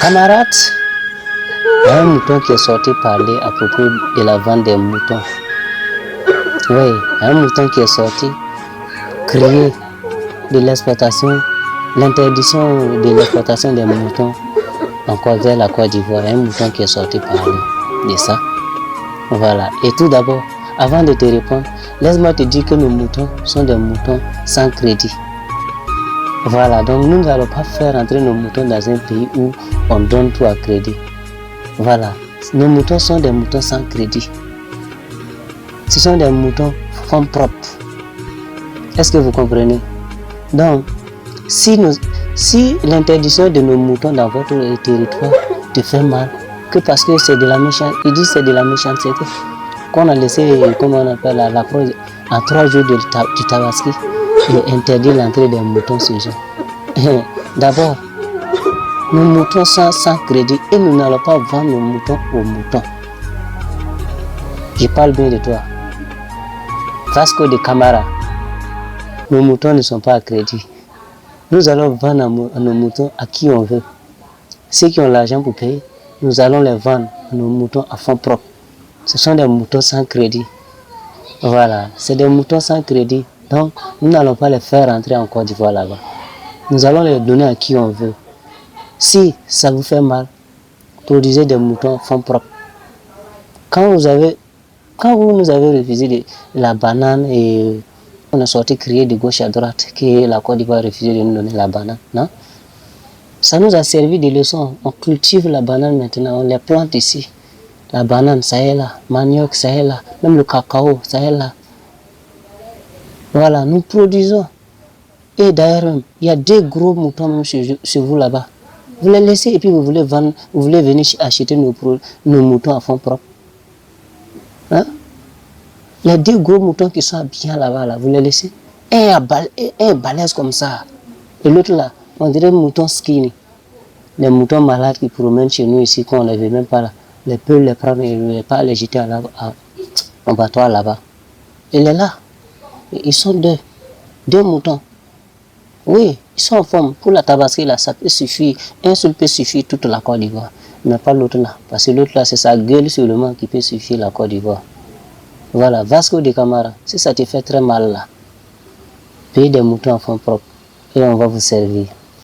Camarades, il y a un mouton qui est sorti parler à propos de la vente des moutons. Oui, il y a un mouton qui est sorti crier de l'exploitation, l'interdiction de l'exploitation des moutons encore vers la Côte d'Ivoire. Il y a un mouton qui est sorti parler de ça. Voilà. Et tout d'abord, avant de te répondre, laisse-moi te dire que nos moutons sont des moutons sans crédit. Voilà, donc nous n'allons pas faire entrer nos moutons dans un pays où on donne tout à crédit. Voilà, nos moutons sont des moutons sans crédit. Ce sont des moutons fonds propres. Est-ce que vous comprenez? Donc, si l'interdiction de nos moutons dans votre territoire te fait mal, que parce que c'est de la méchanceté, ils disent c'est de la méchanceté, qu'on a laissé, comment on appelle, l'approche en 3 jours du Tabaski, et interdit l'entrée des moutons ce jour. D'abord, nos moutons sont sans crédit et nous n'allons pas vendre nos moutons aux moutons. Je parle bien de toi. Vasco de Camara, nos moutons ne sont pas à crédit. Nous allons vendre nos moutons à qui on veut. Ceux qui ont l'argent pour payer, nous allons les vendre nos moutons à fonds propres. Ce sont des moutons sans crédit. Voilà, c'est des moutons sans crédit. Donc, nous n'allons pas les faire rentrer en Côte d'Ivoire là-bas. Nous allons les donner à qui on veut. Si ça vous fait mal, produisez des moutons fonds propres. Quand vous nous avez refusé la banane et on a sorti crier de gauche à droite que la Côte d'Ivoire a refusé de nous donner la banane, non? Ça nous a servi de leçon. On cultive la banane maintenant, on les plante ici. La banane, ça est là. Manioc, ça est là. Même le cacao, ça est là. Voilà, nous produisons. Et d'ailleurs, il y a 2 gros moutons même chez vous là-bas. Vous les laissez et puis vous voulez vendre, vous voulez venir acheter nos moutons à fonds propres. Hein? Il y a 2 gros moutons qui sont bien là-bas, là. Vous les laissez. Un balèze comme ça. Et l'autre là, on dirait mouton skinny. Les moutons malades qui promènent chez nous ici, qu'on ne les veut même pas là. Les peuvent les prendre et ne pas les jeter en battoir là-bas. Il est là. Ils sont 2 moutons. Oui, ils sont en forme. Pour la Tabaski là, ça peut suffire. Un seul peut suffire toute la Côte d'Ivoire. Mais pas l'autre là. Parce que l'autre là, c'est sa gueule seulement qui peut suffire la Côte d'Ivoire. Voilà, Vasco de Camara, si ça te fait très mal là, payez des moutons en fonds propres et on va vous servir.